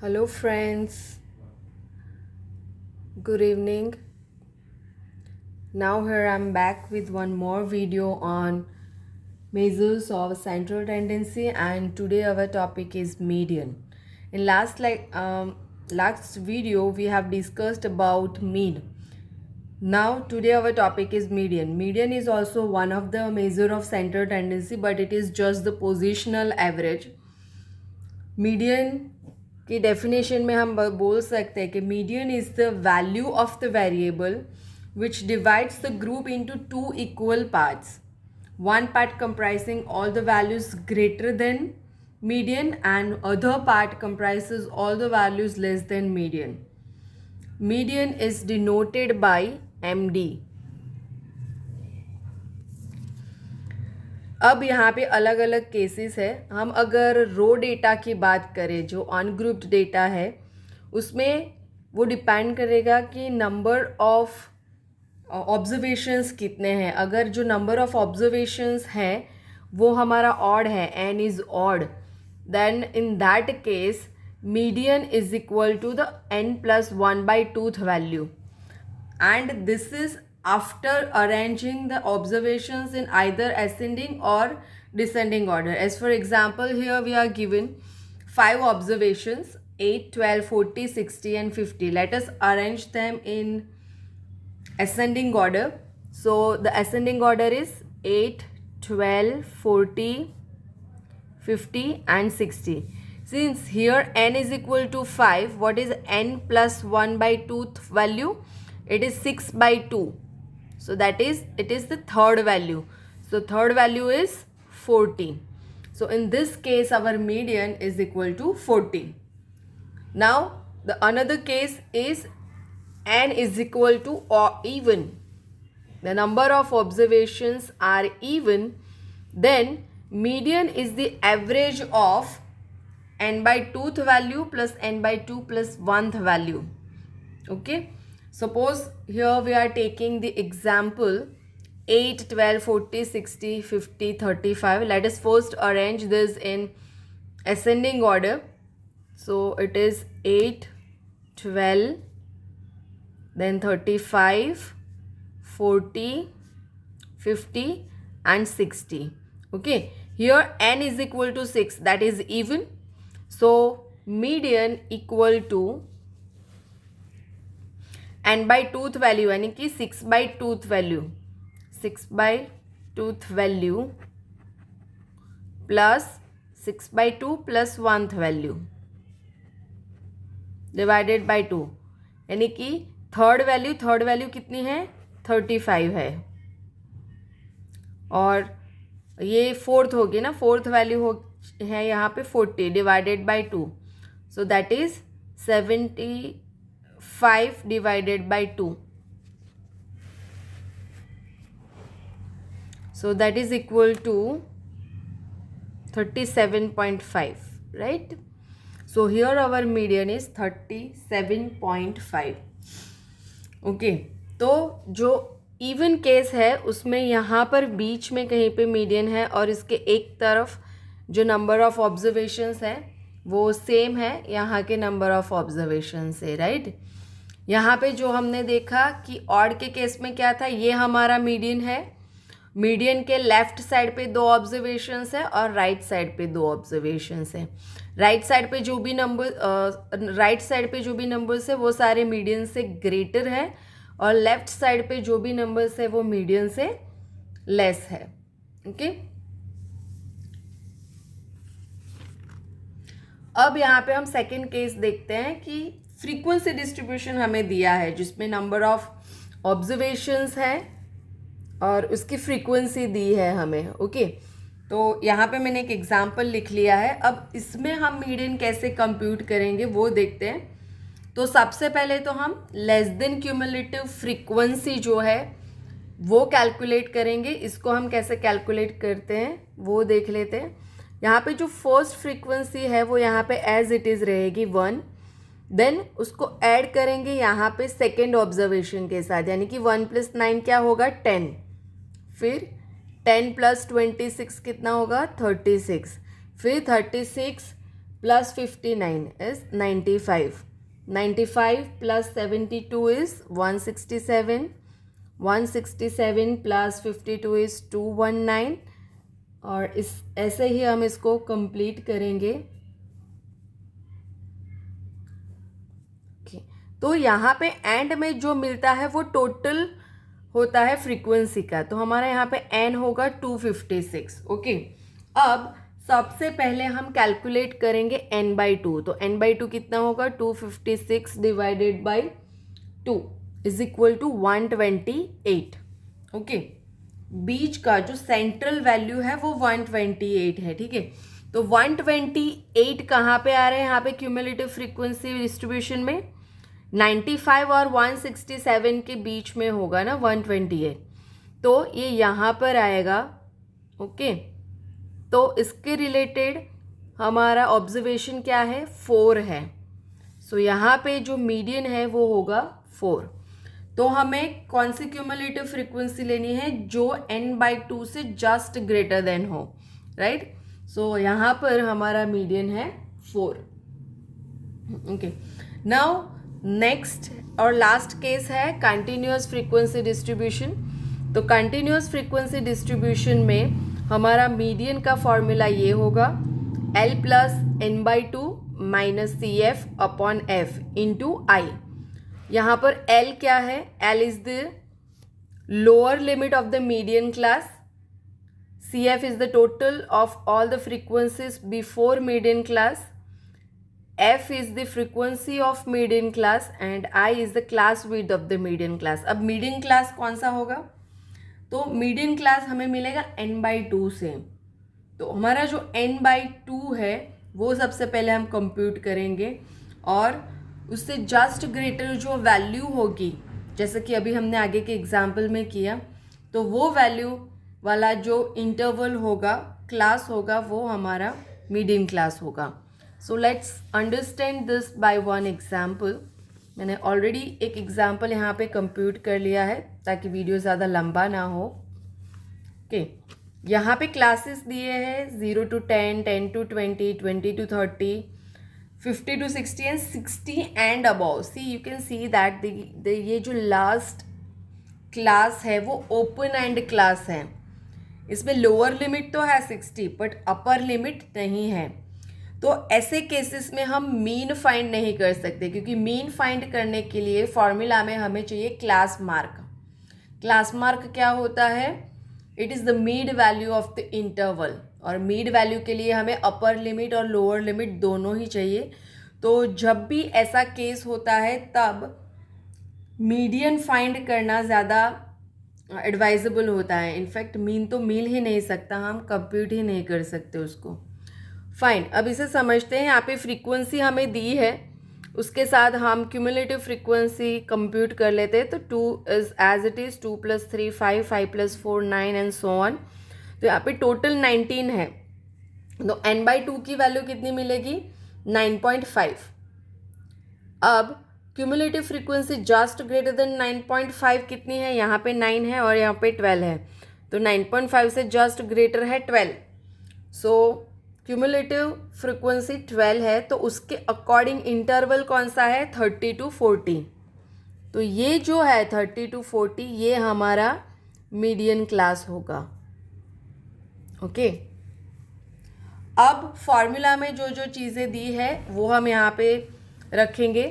Hello, friends. Good evening. Now, here I'm back with one more video on measures of central tendency, and today our topic is median. In last video, we have discussed about mean. Now, today our topic is median. Median is also one of the measure of central tendency, but it is just the positional average. Median की definition में हम बोल सकते हैं कि median is the value of the variable which divides the group into two equal parts, one part comprising all the values greater than median and other part comprises all the values less than median. Median is denoted by MD. अब यहाँ पे अलग अलग cases है. हम अगर रो data की बात करें जो अनग्रुप्ड डेटा है उसमें वो डिपेंड करेगा कि नंबर ऑफ ऑब्जर्वेशंस कितने हैं. अगर जो नंबर ऑफ ऑब्जर्वेशंस हैं वो हमारा ऑड है, n is odd, then in that case median is equal to the n plus 1/2th value, and this is after arranging the observations in either ascending or descending order. As for example, here we are given 5 observations, 8, 12, 40, 60 and 50. Let us arrange them in ascending order. So the ascending order is 8, 12, 40, 50 and 60. Since here n is equal to 5, what is n plus 1/2th value? It is 6/2. So that is, it is the third value. So third value is 40. So in this case our median is equal to 40. Now the another case is n is equal to or even. The number of observations are even, then median is the average of n/2th value plus n/2 plus 1th value. Okay. Suppose here we are taking the example 8, 12, 40, 60, 50, 35. Let us first arrange this in ascending order. So it is 8, 12, then 35, 40, 50 and 60. Okay. Here n is equal to 6, that is even. So median equal to n/2th value यानी कि 6/2th value, 6/2th value plus 6/2 plus 1th value divided by 2, यानी कि third value कितनी है? 35 है, और ये fourth होगी ना, फोर्थ वैल्यू है यहाँ पे 40 divided by 2. So that is 75 divided by 2. So that is equal to 37.5, right? So here our median is 37.5. Okay. तो जो इवन केस है उसमें यहाँ पर बीच में कहीं पे मीडियन है और इसके एक तरफ जो नंबर ऑफ ऑब्जर्वेशंस है वो सेम है यहाँ के नंबर ऑफ ऑब्जर्वेशन से, राइट? यहाँ पे जो हमने देखा कि ऑड के केस में क्या था, ये हमारा मीडियन है. मीडियन के लेफ्ट साइड पे 2 ऑब्जर्वेशंस है और राइट साइड पे 2 ऑब्जर्वेशंस है. राइट साइड पे जो भी नंबर्स है वो सारे मीडियन से ग्रेटर है, और लेफ्ट साइड पे जो भी नंबर्स है वो मीडियन से लेस है. ओके. अब यहाँ पे हम सेकेंड केस देखते हैं कि फ्रीक्वेंसी डिस्ट्रीब्यूशन हमें दिया है जिसमें नंबर ऑफ ऑब्जर्वेशंस है और उसकी फ्रीक्वेंसी दी है हमें. ओके. तो यहाँ पे मैंने एक एग्जांपल लिख लिया है. अब इसमें हम मीडियन कैसे कंप्यूट करेंगे वो देखते हैं. तो सबसे पहले तो हम लेस देन क्यूमुलेटिव फ्रीक्वेंसी जो है वो कैलकुलेट करेंगे. इसको हम कैसे कैलकुलेट करते हैं वो देख लेते हैं. यहाँ पे जो फर्स्ट फ्रीक्वेंसी है वो यहाँ पे एज इट इज़ रहेगी 1. देन उसको ऐड करेंगे यहाँ पे सेकेंड ऑब्जर्वेशन के साथ, यानी कि 1 + 9 क्या होगा? 10. फिर 10 + 26 कितना होगा? 36. फिर 36 plus 59 is 95. 95 plus 72 is 167. 167 plus 52 is 219. और इस ऐसे ही हम इसको कंप्लीट करेंगे. तो यहाँ पे एंड में जो मिलता है वो टोटल होता है फ्रीक्वेंसी का. तो हमारा यहाँ पे एन होगा 256. ओके, अब सबसे पहले हम कैलकुलेट करेंगे n बाई 2. तो n बाई 2 कितना होगा? 256 divided by 2 is equal to 128. Okay, बीच का जो सेंट्रल वैल्यू है वो 128 है. ठीक है, तो 128 कहाँ पे आ रहे हैं? यहाँ पे क्यूमुलेटिव फ्रीक्वेंसी डिस्ट्रीब्यूशन में 95 और 167 के बीच में होगा ना 128. तो ये यहाँ पर आएगा. ओके, तो इसके रिलेटेड हमारा ऑब्जर्वेशन क्या है? 4 है. सो यहाँ पे जो मीडियन है वो होगा 4. तो हमें कौन सी क्यूमुलेटिव फ्रीक्वेंसी लेनी है? जो n/2 से जस्ट ग्रेटर देन हो, राइट? सो यहाँ पर हमारा मीडियन है 4. ओके, नाउ नेक्स्ट और लास्ट केस है कंटिन्यूअस फ्रीक्वेंसी डिस्ट्रीब्यूशन. तो कंटिन्यूअस फ्रीक्वेंसी डिस्ट्रीब्यूशन में हमारा मीडियन का फॉर्मूला ये होगा L plus n/2 minus CF upon F into I. यहाँ पर L क्या है? L is the lower limit of the median class. CF is the total of all the frequencies before median class. F is the frequency of median class and I is the class width of the median class. अब median class कौन सा होगा? तो median class हमें मिलेगा n/2 से. तो हमारा जो n/2 है वो सबसे पहले हम कंप्यूट करेंगे और उससे जस्ट ग्रेटर जो वैल्यू होगी, जैसे कि अभी हमने आगे के एग्जाम्पल में किया, तो वो वैल्यू वाला जो इंटरवल होगा, क्लास होगा, वो हमारा मीडियन क्लास होगा. So let's understand this by one example. मैंने ऑलरेडी एक एग्जाम्पल यहाँ पे कंप्यूट कर लिया है ताकि वीडियो ज़्यादा लंबा ना हो. ओके, यहाँ पे क्लासेस दिए हैं 0 to 10, 10 to 20, 20 to 30, 50 to 60 and 60 and above. See you can see that ये जो लास्ट क्लास है वो ओपन एंड क्लास है. इसमें लोअर लिमिट तो है 60 बट अपर लिमिट नहीं है. तो ऐसे केसेस में हम मीन फाइंड नहीं कर सकते, क्योंकि मीन फाइंड करने के लिए फॉर्मूला में हमें चाहिए क्लास मार्क. क्लास मार्क क्या होता है? It is the mid value of the interval. और मीड वैल्यू के लिए हमें अपर लिमिट और लोअर लिमिट दोनों ही चाहिए. तो जब भी ऐसा केस होता है तब मीडियन फाइंड करना ज़्यादा एडवाइजेबल होता है. इनफैक्ट मीन तो मिल ही नहीं सकता, हम कंप्यूट ही नहीं कर सकते उसको. फाइन, अब इसे समझते हैं. यहाँ पे फ्रीक्वेंसी हमें दी है, उसके साथ हम क्यूमुलेटिव फ्रीक्वेंसी कंप्यूट कर लेते हैं. तो 2 is as it is, 2 + 3 5, 5 + 4 9 and so on. तो यहाँ पे टोटल 19 है. तो n/2 की वैल्यू कितनी मिलेगी? 9.5. अब cumulative frequency just greater than 9.5 कितनी है? यहाँ पे 9 है और यहाँ पे 12 है. तो 9.5 से जस्ट ग्रेटर है 12. सो क्यूमुलेटिव फ्रीक्वेंसी 12 है, तो उसके अकॉर्डिंग इंटरवल कौन सा है? 30 to 40. तो ये जो है 30 to 40 ये हमारा मीडियन क्लास होगा. ओके, अब फॉर्मूला में जो जो चीज़ें दी है वो हम यहाँ पे रखेंगे.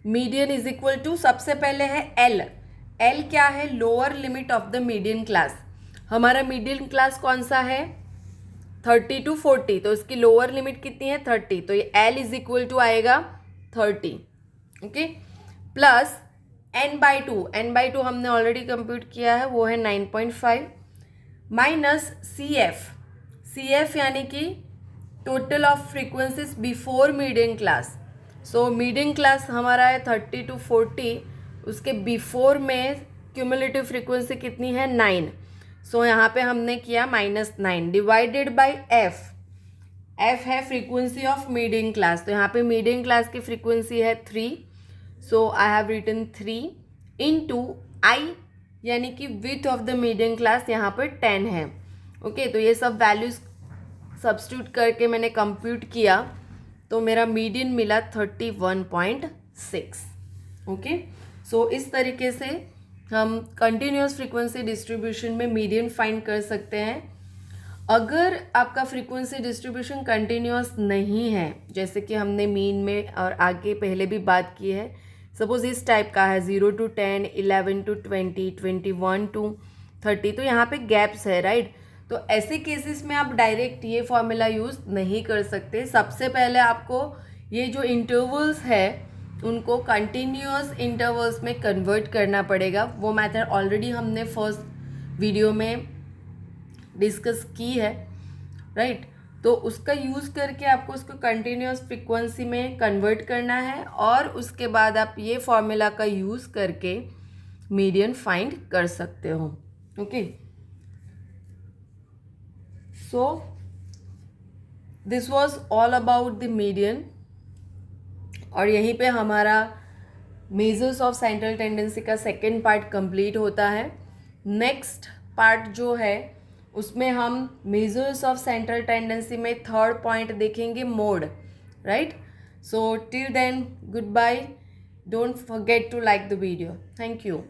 मीडियन इज इक्वल टू, सबसे पहले है L. L क्या है? Lower limit of the median class. हमारा मीडियन क्लास कौन सा है? 30 to 40. तो इसकी लोअर लिमिट कितनी है? 30. तो ये L इज इक्वल टू आएगा 30. Okay, plus n/2. n/2 हमने ऑलरेडी कंप्यूट किया है, वो है 9.5 माइनस CF. CF यानी कि total of frequencies before median class. So median class हमारा है 30 to 40, उसके बिफोर में क्यूमुलेटिव फ्रीक्वेंसी कितनी है? 9. सो यहाँ पे हमने किया -9 डिवाइडेड बाई F. F है फ्रीक्वेंसी ऑफ मीडियन क्लास. तो यहाँ पे मीडियन क्लास की फ्रीक्वेंसी है 3. So I have written 3 into I यानी कि width of the median class यहाँ पर 10 है. ओके, तो ये सब वैल्यूज सब्स्टिट्यूट करके मैंने कंप्यूट किया. तो मेरा मीडियन मिला 31.6। ओके, सो इस तरीके से हम कंटिन्यूस फ्रीक्वेंसी डिस्ट्रीब्यूशन में मीडियन फाइंड कर सकते हैं। अगर आपका फ्रीक्वेंसी डिस्ट्रीब्यूशन कंटिन्यूस नहीं है, जैसे कि हमने मीन में और आगे पहले भी बात की है, सपोज इस टाइप का है 0 to 10, 11 to 20, 21 to 30, तो यहाँ पे गैप्स है, राइट। तो ऐसे केसेस में आप डायरेक्ट ये फॉर्मूला यूज़ नहीं कर सकते। सबसे पहले आपको ये जो इंटरवल्स है उनको कंटिन्यूअस इंटरवल्स में कन्वर्ट करना पड़ेगा। वो मेथड ऑलरेडी हमने फर्स्ट वीडियो में डिस्कस की है, राइट। तो उसका यूज़ करके आपको उसको कंटिन्यूअस फ्रीक्वेंसी में कन्वर्ट करना है और उसके बाद आप ये फॉर्मूला का यूज़ करके मीडियन फाइंड कर सकते हो। Okay, so this was all about the median, और यहीं पे हमारा मेजर्स ऑफ सेंट्रल टेंडेंसी का सेकेंड पार्ट कंप्लीट होता है। नेक्स्ट पार्ट जो है उसमें हम मेजर्स ऑफ सेंट्रल टेंडेंसी में थर्ड पॉइंट देखेंगे, mode, right. So till then, good bye, don't forget to like the video. Thank you.